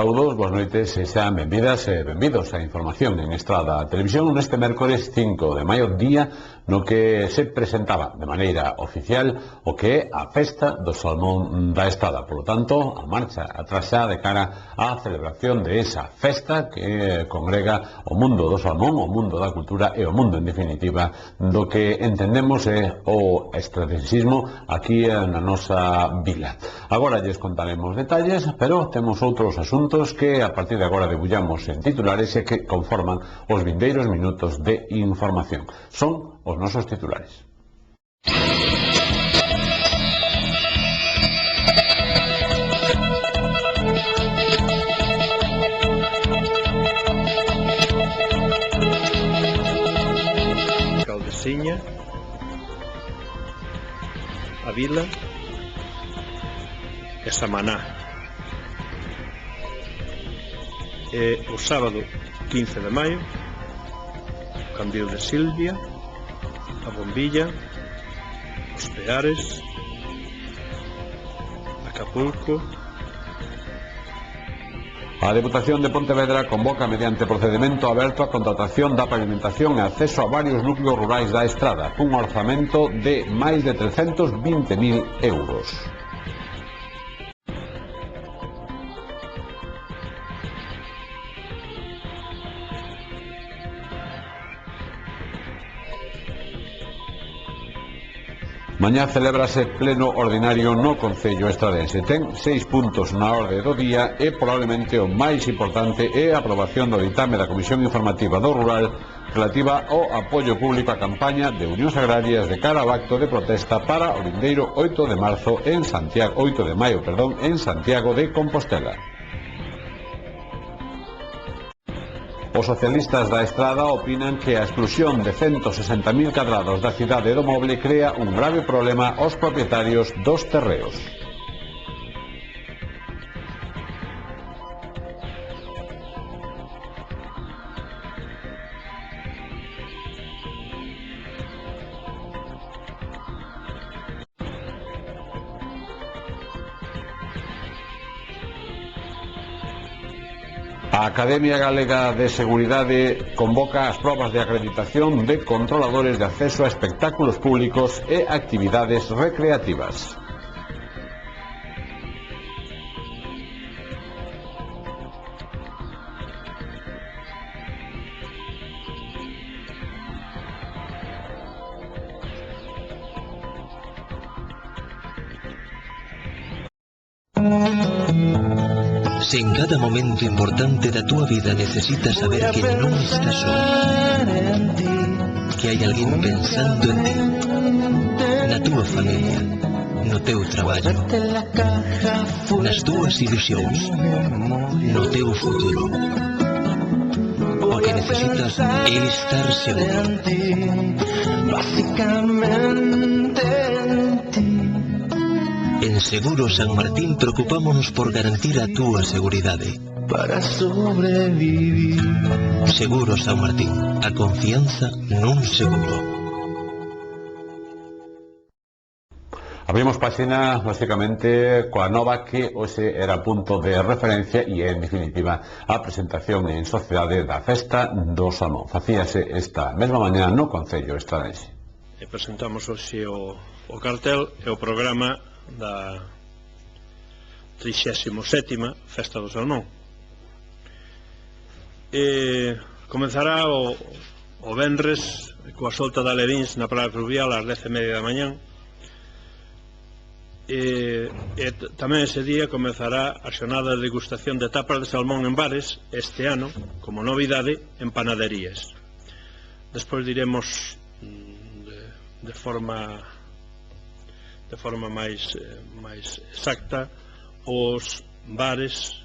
Saudos, boas noites e sean benvidas e benvidos a información en Estrada Televisión neste mércores 5 de maio, día no que se presentaba de maneira oficial o que é a festa do salmón da Estrada. Por lo tanto, a marcha atrás xa de cara á celebración de esa festa que congrega o mundo do salmón, o mundo da cultura e o mundo, en definitiva, do que entendemos é o estrategismo aquí na nosa vila. Agora lles contaremos detalles, pero temos outros asuntos que a partir de agora debullamos en titulares e que conforman os vindeiros minutos de información. Son os nosos titulares. Caldesiña, a Vila e Samaná. E o sábado 15 de maio, Candil de Silvia, a Bombilla, os Peares, Acapulco. A Deputación de Pontevedra convoca mediante procedimento aberto a contratación da pavimentación e acceso a varios núcleos rurais da Estrada, cun orzamento de máis de 320.000 euros. Mañá celébrase pleno ordinario no Concello estradense. Ten 6 puntos na orde do día e probablemente o máis importante é a aprobación do ditame da Comisión Informativa do Rural relativa ao apoio público á campaña de Unións Agrarias de cara ao acto de protesta para o vindeiro 8 de maio, en Santiago de Compostela. Os socialistas da Estrada opinan que a exclusión de 160.000 cadrados da cidade do Moble crea un grave problema aos propietarios dos terreos. A Academia Galega de Seguridade convoca as probas de acreditación de controladores de acceso a espectáculos públicos e actividades recreativas. Se en cada momento importante da túa vida necesitas saber que non estás só, que hai alguén pensando en ti, na túa familia, no teu traballo, nas túas ilusións, no teu futuro. O que necesitas é estar seguro. En Seguros San Martín preocupámonos por garantir a túa seguridade. Para sobrevivir. Seguros San Martín, a confianza nun seguro. Abrimos página, básicamente, coa nova que hoxe era punto de referencia e, en definitiva, a presentación en sociedade da festa do salmón. Facíase esta mesma mañá no Concello estradense. E presentamos hoxe o cartel e o programa da 37ª Festa do Salmón. Comenzará o venres coa solta de aleríns na Praia Fluvial ás 10:30 da mañán e tamén ese día comenzará a xornada de degustación de tapas de salmón en bares, este ano, como novidade, en panaderías. Despois diremos de forma máis exacta os bares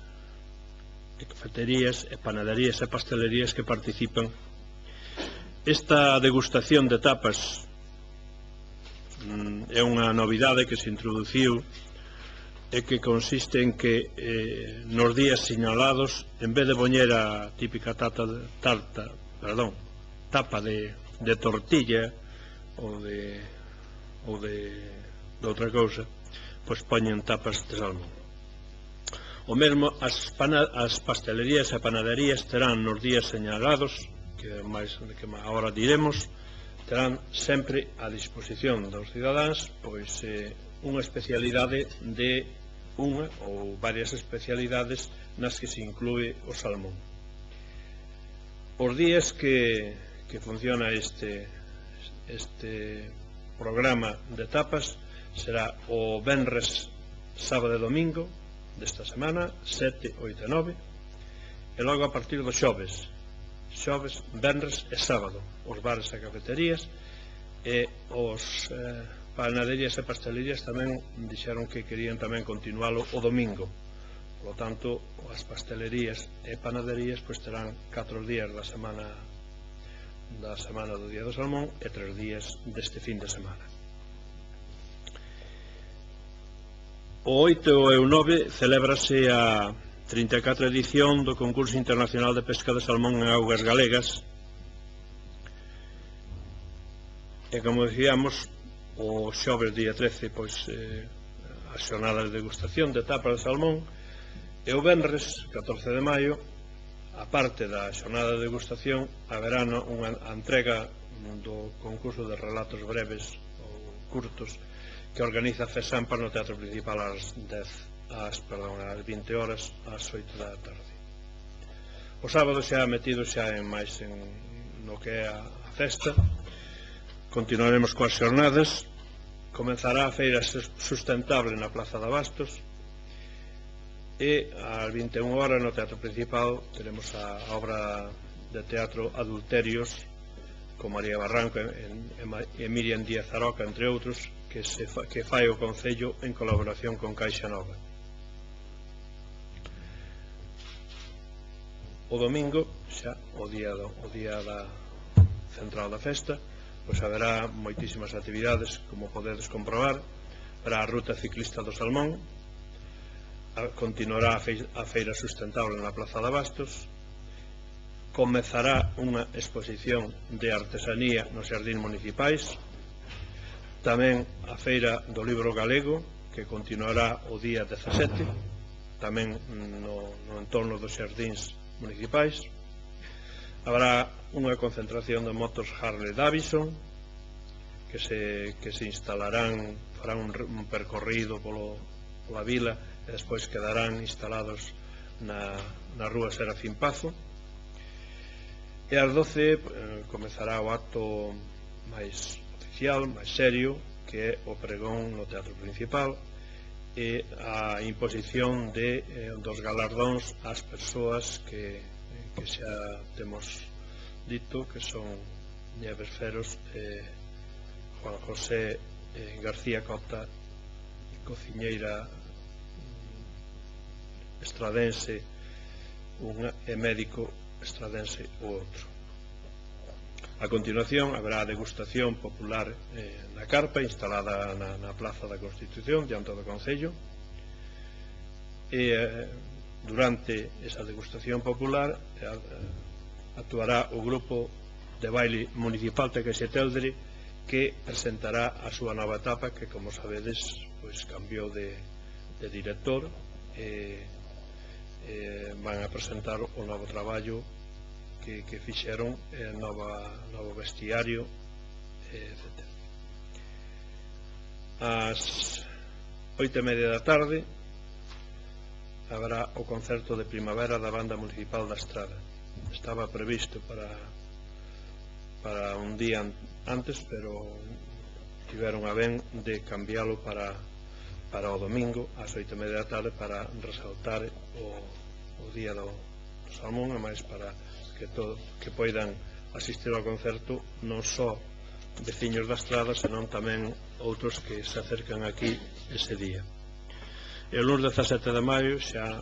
e cafeterías e panaderías e pastelerías que participan. Esta degustación de tapas é unha novidade que se introduciu e que consiste en que nos días sinalados, en vez de poñer a típica tapa de tortilla ou de outra cousa, pois poñen tapas de salmón. O mesmo as pastelerías e panaderías terán nos días señalados, que agora diremos, terán sempre a disposición dos cidadáns pois unha especialidade de unha ou varias especialidades nas que se inclúe o salmón. Os días que funciona este programa de tapas será o venres, sábado e domingo desta semana, 7, 8 e 9, e logo a partir do xoves, venres e sábado, os bares e cafeterías, e os panaderías e pastelerías tamén dixeron que querían tamén continualo o domingo. Por lo tanto, as pastelerías e panaderías pois terán 4 días da semana do Día do Salmón e 3 días deste fin de semana. O 8 e o 9 celébrase a 34 edición do Concurso Internacional de Pesca de Salmón en Augas Galegas, e como dicíamos, o xoves día 13 pois as xornadas de degustación de tapas de salmón, e o venres 14 de maio, a parte da xornada de degustación, haberá unha entrega do concurso de relatos breves ou curtos que organiza FESAMPA no Teatro Principal ás 20 horas, ás 8 da tarde. O sábado xa metido xa máis no que é a festa, continuaremos coas xornadas. Comenzará a feira sustentable na Plaza de Abastos e ás 21 horas no Teatro Principal teremos a obra de teatro Adulterios con María Barranco e Miriam Díaz Aroca, entre outros, que fai o Concello en colaboración con Caixa Nova. O domingo, xa o día da central da festa, pois haberá moitísimas actividades, como podedes comprobar. Haberá a ruta ciclista do Salmón, continuará a feira sustentable na Plaza de Abastos, comezará unha exposición de artesanía nos xardíns municipais, tamén a feira do libro galego, que continuará o día 17, tamén no entorno dos xardíns municipais. Haberá unha concentración de motos Harley Davidson que se instalarán, farán un percorrido pola vila e despois quedarán instalados na rúa Serafín Pazo. E ás 12 comezará o acto máis oficial, máis serio, que é o pregón no Teatro Principal e a imposición dos galardóns ás persoas que xa temos dito, que son Nieves Feros e Juan José García Cota, cociñeira estradense unha e médico estradense o outro. A continuación haberá a degustación popular na carpa instalada na Plaza da Constitución diante do Concello, e durante esa degustación popular actuará o grupo de baile municipal Tequeseteldre, que presentará a súa nova etapa, que, como sabedes, pois cambiou de director e van a presentar o novo traballo que fixeron, novo vestiario, etc. Ás 8:30 da tarde haberá o concerto de primavera da Banda Municipal da Estrada. Estaba previsto para un día antes, pero tiveron a ben de cambiálo para o domingo ás 8:30 da tarde, para resaltar o Día do Salmón, e máis para que poidan asistir ao concerto non só veciños da Estrada, senón tamén outros que se acercan aquí ese día. E o lunes 17 de maio, xa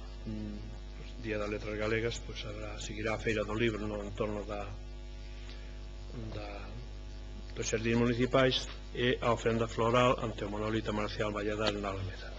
Día das Letras Galegas, pois seguirá a Feira do Libro no entorno dos xardíns municipais e a ofrenda floral ante o monolito Marcial Valladares na Alameda.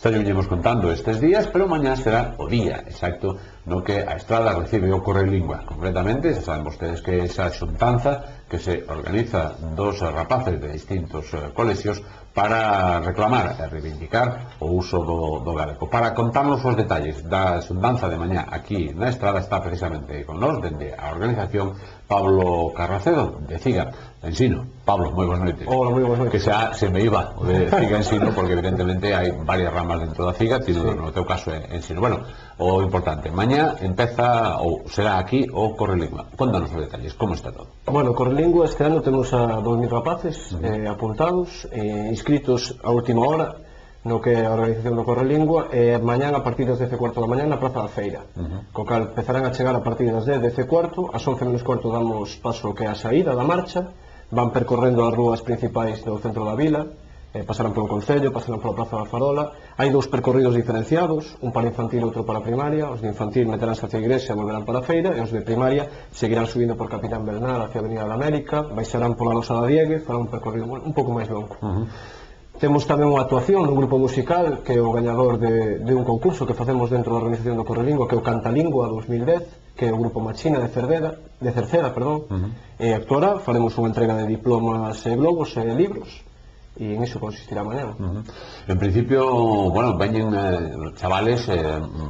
Xa lle veñemos contando estes días, pero mañá será o día exacto no que a Estrada recibe o Correlingua. Concretamente, xa saben vostedes que esa xuntanza que se organiza dos rapaces de distintos colexios para reclamar e reivindicar o uso do galego. Para contarnos os detalles da xuntanza de mañá aquí na Estrada está precisamente con nós, dende a organización, Pablo Carracedo, de CIGA Ensino. Pablo, moi boas noites. Hola, moi boas noites. Que se me iba o de CIGA Ensino, porque evidentemente hai varias ramas dentro da CIGA, no teu caso é Ensino. Bueno, o importante, mañá empeza, ou será aquí, o Correlingua. Contanos os detalles, como está todo? Bueno, Correlingua este ano temos a 2000 rapaces apuntados, inscritos a última hora no que é a organización do Correlingua, e mañán a partir das 10:15 da mañá na Praza da Feira, co cal empezarán a chegar a partir das 10:15, ás 11:15 damos paso que é a saída da marcha, van percorrendo as rúas principais do centro da vila, pasarán polo Concello, pasarán pola Praza da Farola. Hai dous percorridos diferenciados, un para infantil e outro para primaria. Os de infantil meteránse hacia a igrexa e volverán para a feira, e os de primaria seguirán subindo por Capitán Bernal hacia a Avenida da América, baixarán pola Losa da Diegue, farán un percorrido un pouco máis longo. Temos tamén unha actuación dun grupo musical que é o gañador de un concurso que facemos dentro da organización do Correlingua, que é o Cantalingua 2010, que é o grupo Machina de Cerceda, e actuará, faremos unha entrega de diplomas e globos e libros, e en iso consistirá mañana. En principio, bueno, veñen chavales,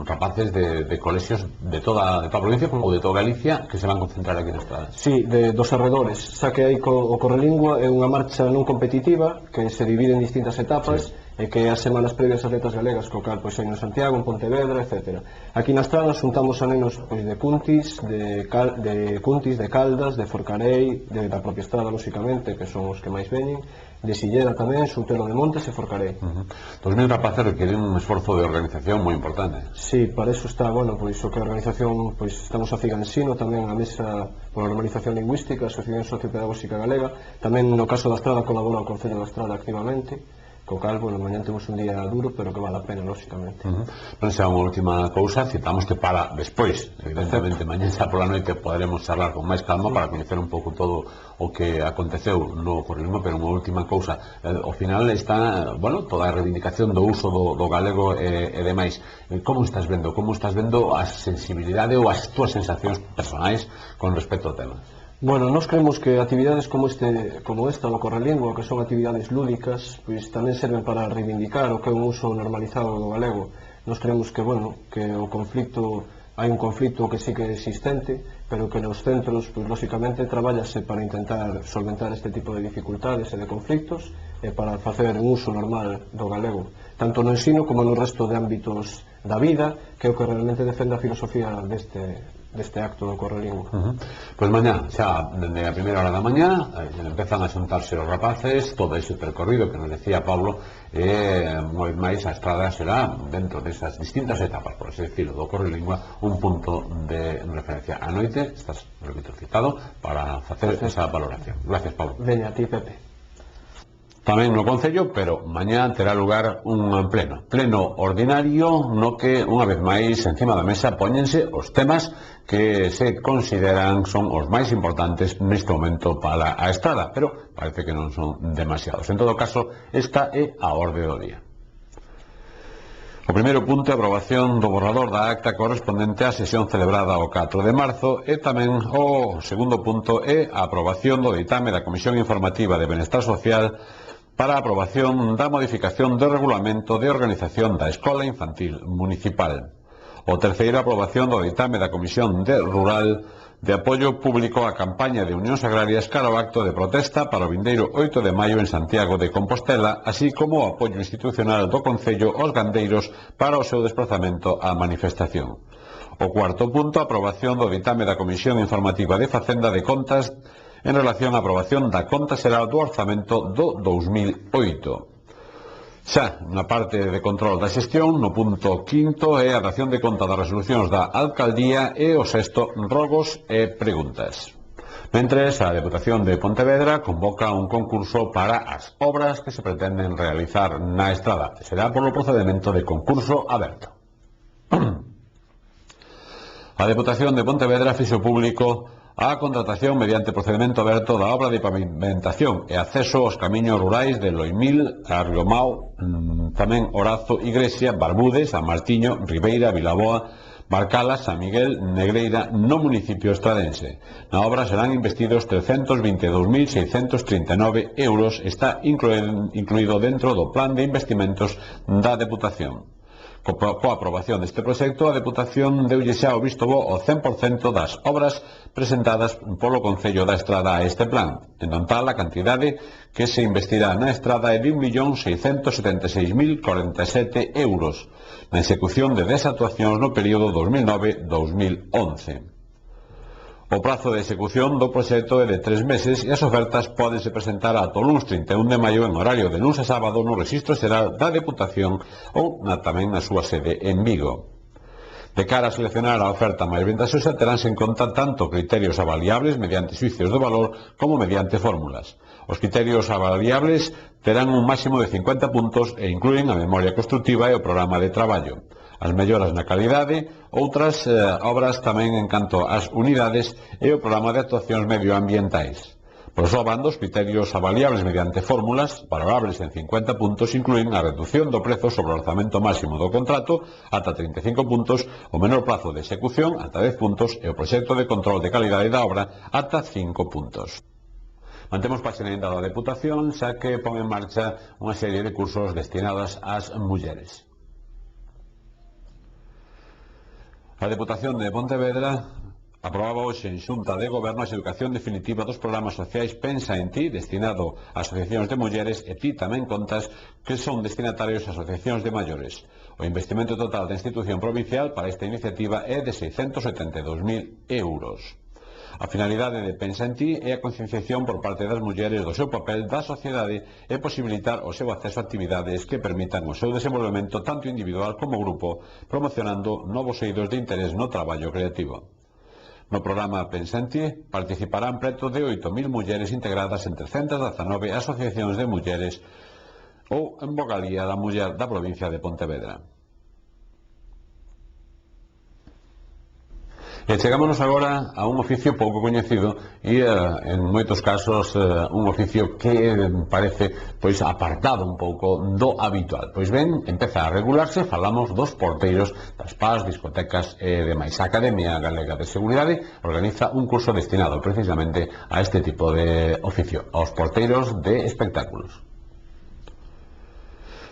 rapaces de colexios de toda a provincia ou de toda Galicia que se van concentrar aquí na Estrada. Sí, dos arredores, xa que hai o Correlingua é unha marcha non competitiva que se divide en distintas etapas, e que as semanas previas ás letras galegas, co cal pois hai en Santiago, en Pontevedra, etc. Aquí na Estrada juntamos a nenos pois de Cuntis, de Caldas, de Forcarei, da propia Estrada, lóxicamente, que son os que máis veñen, de Silleda tamén, Soutelo de Montes e Forcarei. 2000 rapaces requieren un esforzo de organización moi importante. Sí, para eso está, bueno, pois o que a organización, pois estamos a CIGA Ensino, tamén a Mesa por a Normalización Lingüística, a Asociación Sociopedagóxica Galega, tamén no caso da Estrada colabora o Concello da Estrada activamente, co cal, bueno, mañan temos un día duro, pero que vale a pena, lóxicamente. Non xa unha última cousa, citamos que para despois, evidentemente, mañan xa pola noite poderemos charlar con máis calma para coñecer un pouco todo o que aconteceu no Correlingua, pero unha última cousa, ao final está, bueno, toda a reivindicación do uso do galego e demais. Como estás vendo a sensibilidade ou as túas sensacións personais con respecto ao tema? Bueno, nós creemos que actividades como esta do Correlingua, que son actividades lúdicas, pois tamén serven para reivindicar o que é un uso normalizado do galego. Nós creemos que, bueno, que o conflicto, hai un conflicto que sí que é existente, pero que nos centros, pois lóxicamente, traballase para intentar solventar este tipo de dificultades e de conflictos, e para facer un uso normal do galego, tanto no ensino como no resto de ámbitos da vida, que é o que realmente defende a filosofía deste acto do Correlingua. Pois mañá, xa dende a primeira hora da mañá empezan a xuntarse os rapaces, todo ese percorrido que nos decía Pablo, e moi máis a Estrada será dentro desas distintas etapas, por así decirlo, do Correlingua, un punto de referencia. A noite estás, repito, citado para facer esa valoración. Gracias, Pablo. Veña, a ti, Pepe. Tamén no Concello, pero mañá terá lugar un pleno ordinario no que, unha vez máis, encima da mesa póñense os temas que se consideran son os máis importantes neste momento para a Estrada, pero parece que non son demasiados. En todo caso, esta é a orde do día. O primeiro punto é a aprobación do borrador da acta correspondente á sesión celebrada o 4 de marzo e tamén o segundo punto é a aprobación do ditame da Comisión Informativa de Benestar Social para a aprobación da modificación do regulamento de organización da Escola Infantil Municipal. O terceiro, a aprobación do ditame da Comisión Rural de apoio público á campaña de Unións Agrarias cara ao acto de protesta para o vindeiro 8 de maio en Santiago de Compostela, así como o apoio institucional do Concello aos gandeiros para o seu desplazamento á manifestación. O cuarto punto, a aprobación do ditame da Comisión Informativa de Facenda de Contas en relación á aprobación da conta xeral do orzamento do 2008. Xa, na parte de control da xestión, no punto quinto é a dación de conta das resolucións da Alcaldía e o sexto, rogos e preguntas. Mentres, a Deputación de Pontevedra convoca un concurso para as obras que se pretenden realizar na Estrada. Será polo procedimento de concurso aberto. A Deputación de Pontevedra fixo público a contratación mediante procedimento aberto da obra de pavimentación e acceso aos camiños rurais de Loimil, Arriomao, tamén Orazo, Igrexa, Barbude, San Martiño, Ribeira, Vilaboa, Barcalas, San Miguel, Negreira, no municipio estradense. Na obra serán investidos 322.639 euros, está incluído dentro do plan de investimentos da Deputación. Coa aprobación deste proxecto, a Deputación deulle xa o visto bo ao 100% das obras presentadas polo Concello da Estrada a este plan. En total, a cantidade que se investirá na estrada é de 1.676.047 euros, na execución de 10 actuacións no período 2009-2011. O prazo de execución do proxecto é de 3 meses e as ofertas pódense presentar ata o luns 31 de maio en horario de luns a sábado no Rexistro Xeral da Deputación ou tamén na súa sede en Vigo. De cara a seleccionar a oferta máis ventaxosa teránse en conta tanto criterios avaliables mediante xuicios de valor como mediante fórmulas. Os criterios avaliables terán un máximo de 50 puntos e incluen a memoria constructiva e o programa de traballo. As melloras na calidade, outras obras tamén en canto ás unidades e o programa de actuacións medioambientais. Por súa banda, os criterios avaliables mediante fórmulas, valorables en 50 puntos, incluen a reducción do prezo sobre o orzamento máximo do contrato ata 35 puntos, o menor plazo de execución ata 10 puntos e o proxecto de control de calidade da obra ata 5 puntos. Mantemos páxina ainda da Deputación, xa que pon en marcha unha serie de cursos destinados ás mulleres. A Deputación de Pontevedra aprobaba hoxe en Xunta de Goberno a educación definitiva dos programas sociais Pensa en Ti, destinado a asociacións de mulleres, e Ti tamén contas, que son destinatarios a asociacións de maiores. O investimento total da institución provincial para esta iniciativa é de 672.000 euros. A finalidade de Pensa en Ti é a concienciación por parte das mulleres do seu papel da sociedade e posibilitar o seu acceso a actividades que permitan o seu desenvolvemento tanto individual como grupo, promocionando novos eidos de interés no traballo creativo. No programa Pensa en Ti participarán preto de 8.000 mulleres integradas en 319 asociacións de mulleres ou en vogalía da muller da provincia de Pontevedra. E chegámonos agora a un oficio pouco coñecido e en moitos casos un oficio que parece pois apartado un pouco do habitual. Pois ben, empeza a regularse, falamos dos porteiros das PAS, discotecas e demais. A Academia Galega de Seguridade organiza un curso destinado precisamente a este tipo de oficio, aos porteiros de espectáculos.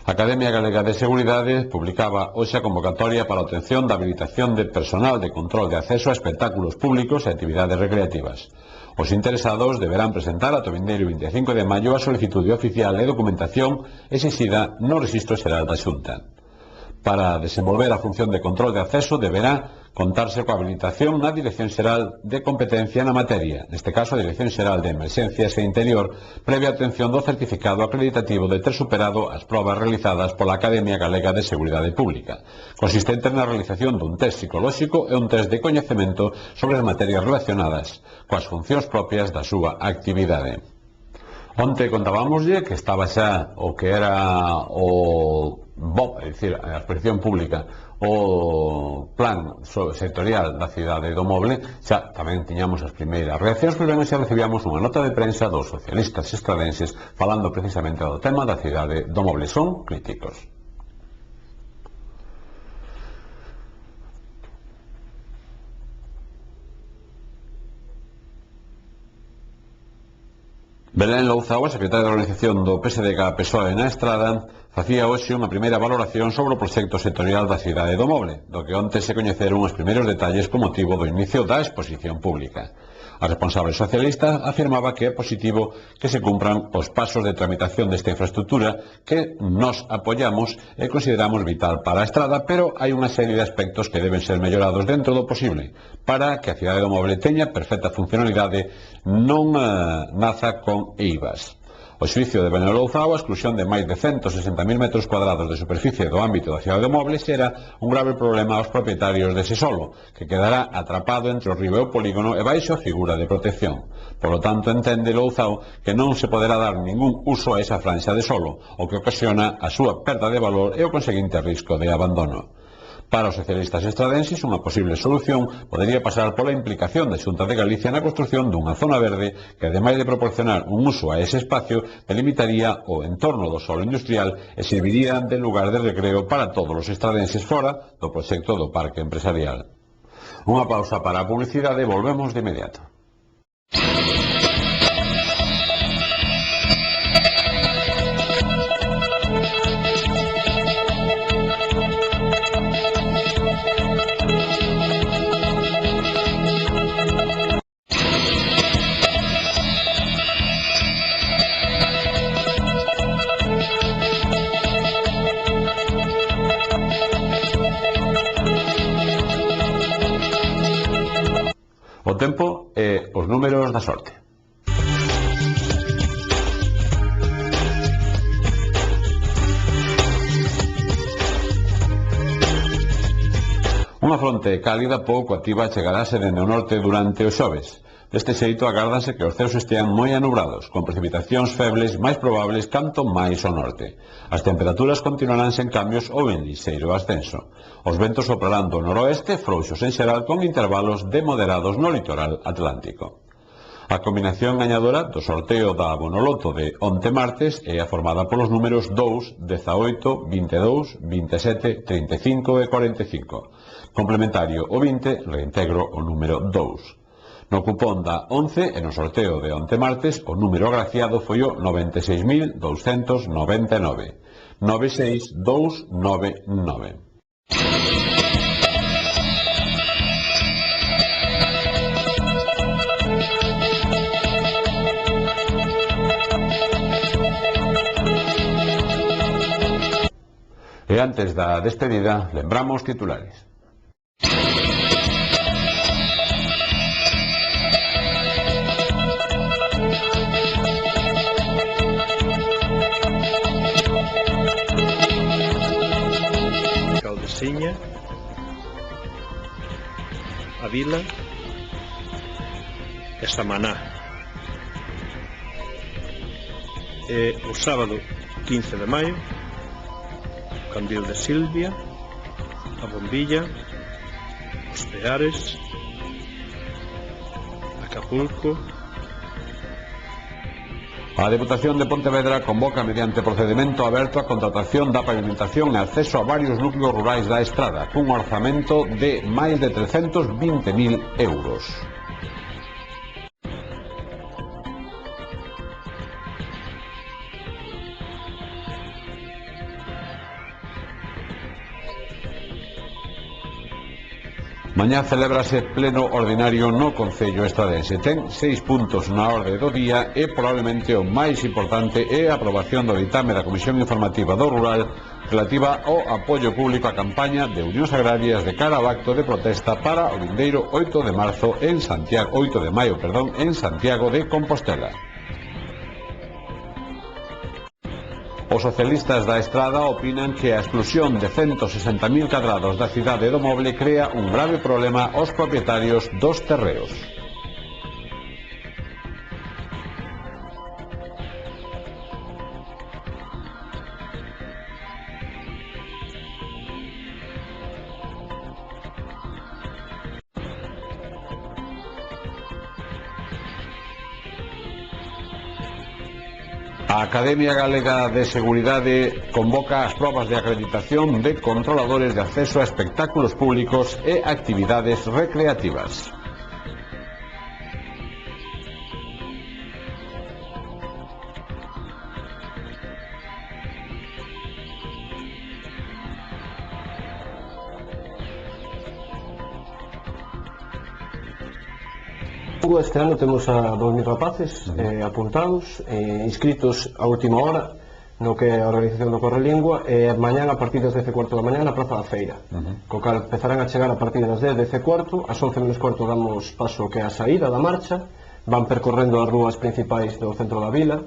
A Academia Galega de Seguridade publicaba hoxe a convocatoria para a obtención da habilitación de personal de control de acceso a espectáculos públicos e actividades recreativas. Os interesados deberán presentar ata o vindeiro 25 de maio a solicitude oficial e documentación exixida no Rexistro Xeral da Xunta. Para desenvolver a función de control de acceso deberá contarse coa habilitación na Dirección Xeral de Competencia na materia, neste caso a Dirección Xeral de Emerxencias e Interior, previa obtención do certificado acreditativo de ter superado as probas realizadas pola Academia Galega de Seguridade Pública, consistente na realización dun test psicolóxico e un test de coñecemento sobre as materias relacionadas coas funcións propias da súa actividade. Onte contábamoslle que estaba xa o que era o BOP, é dicir, a exposición pública, o plan sectorial da cidade do Moble, xa tamén tiñamos as primeiras reaccións, pero ben xa recibíamos unha nota de prensa dos socialistas estradenses falando precisamente do tema da cidade do Moble. Son críticos. Belén Louzao, secretaria de organización do PSDG-PSOE na Estrada, facía hoxe unha primeira valoración sobre o proxecto sectorial da cidade do Moble, do que onte se coñeceron os primeiros detalles con motivo do inicio da exposición pública. A responsable socialista afirmaba que é positivo que se cumpran os pasos de tramitación desta infraestructura que nos apoiamos e consideramos vital para a Estrada, pero hai unha serie de aspectos que deben ser mellorados dentro do posible para que a cidade do Moble teña perfecta funcionalidade, non naza con eivas. O xuicio de Belén Louzao, a exclusión de máis de 160.000 metros cuadrados de superficie do ámbito da cidade do Moble xera un grave problema aos propietarios dese solo, que quedará atrapado entre o río e o polígono e baixo a figura de protección. Por lo tanto, entende Louzao que non se poderá dar ningún uso a esa franxa de solo, o que ocasiona a súa perda de valor e o conseguinte risco de abandono. Para os socialistas estradenses, unha posible solución podería pasar pola implicación da Xunta de Galicia na construción dunha zona verde que, ademais de proporcionar un uso a ese espacio, delimitaría o entorno do solo industrial e serviría de lugar de recreo para todos os estradenses fora do proxecto do parque empresarial. Unha pausa para a publicidade e volvemos de inmediato. O tempo e os números da sorte. Unha fronte cálida pouco activa chegarase dende o norte durante os xoves. Deste xeito agárdase que os ceos estean moi anubrados, con precipitacións febles máis probables canto máis ao norte. As temperaturas continuarán sen cambios ou en lixeiro ascenso. Os ventos soprarán do noroeste, frouxos en xeral, con intervalos de moderados no litoral atlántico. A combinación gañadora do sorteo da Bonoloto de onte martes é a formada polos números 2, 18, 22, 27, 35 e 45. Complementario o 20, reintegro o número 2. No cupón da 11 e no sorteo de onte martes, o número agraciado foi o 96.299. 96299. E antes da despedida, lembramos titulares. Caldesiña, a Vila e Samaná. E o sábado 15 de maio, Candil de Silvia, a Bombilla, os Peares, Acapulco. A Deputación de Pontevedra convoca mediante procedimento aberto a contratación da pavimentación e acceso a varios núcleos rurais da Estrada, cun orzamento de máis de 320.000 euros. Mañá celébrase pleno ordinario no Concello estradense. Ten 6 puntos na orde do día e probablemente o máis importante é a aprobación do ditame da Comisión Informativa do Rural relativa ao apoio público á campaña de Unións Agrarias de cara ao acto de protesta para o vindeiro 8 de maio, en Santiago de Compostela. Os socialistas da Estrada opinan que a exclusión de 160.000 cadrados da cidade do Moble crea un grave problema aos propietarios dos terreos. A Academia Galega de Seguridade convoca as probas de acreditación de controladores de acceso a espectáculos públicos e actividades recreativas. Este ano temos a 2.000 rapaces apuntados, inscritos a última hora no que é a organización do Correlingua, e mañán a partir das 10:15 da mañá na Praza da Feira, co cal empezarán a chegar a partir das 10:15, ás 11:15 damos paso que é a saída da marcha, van percorrendo as rúas principais do centro da vila,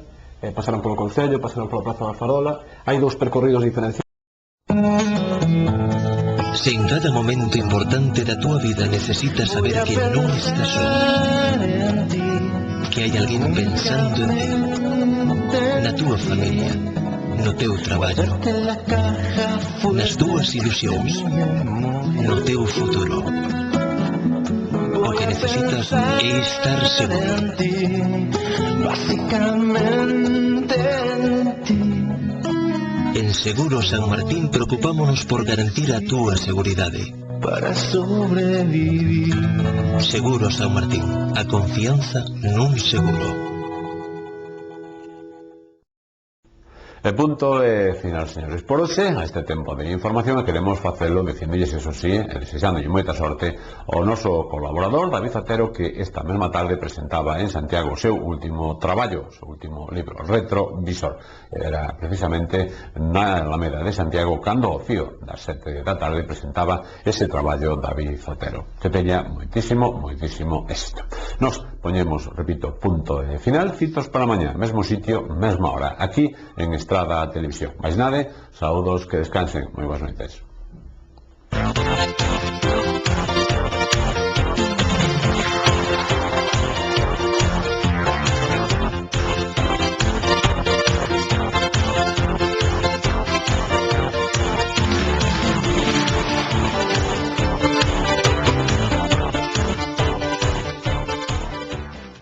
pasarán polo Concello, pasarán pola Praza da Farola, hai dous percorridos diferenciados. Se en cada momento importante da túa vida necesitas saber que non estás só, que hai alguén pensando en ti, na túa familia, no teu traballo, nas túas ilusións, no teu futuro. O que necesitas é estar seguro. En Seguros San Martín preocupámonos por garantir a túa seguridade. Para sobrevivir. Seguros San Martín, a confianza nun seguro. E punto e final, señores. Por hoxe, a este tempo de información, queremos facelo dicindolles, eso sí, e desexándolle moita sorte ao noso colaborador David Zotero, que esta mesma tarde presentaba en Santiago o seu último traballo, o seu último libro, Retrovisor. Era precisamente na Alameda de Santiago cando ao fío das 7 da tarde presentaba ese traballo David Zotero. Que teña moitísimo éxito. Nos poñemos, repito, punto e final, citos para mañá, mesmo sitio, mesma hora, aquí en Estrada Televisión. Mais nade, saúdos, que descansen, moi boas noites.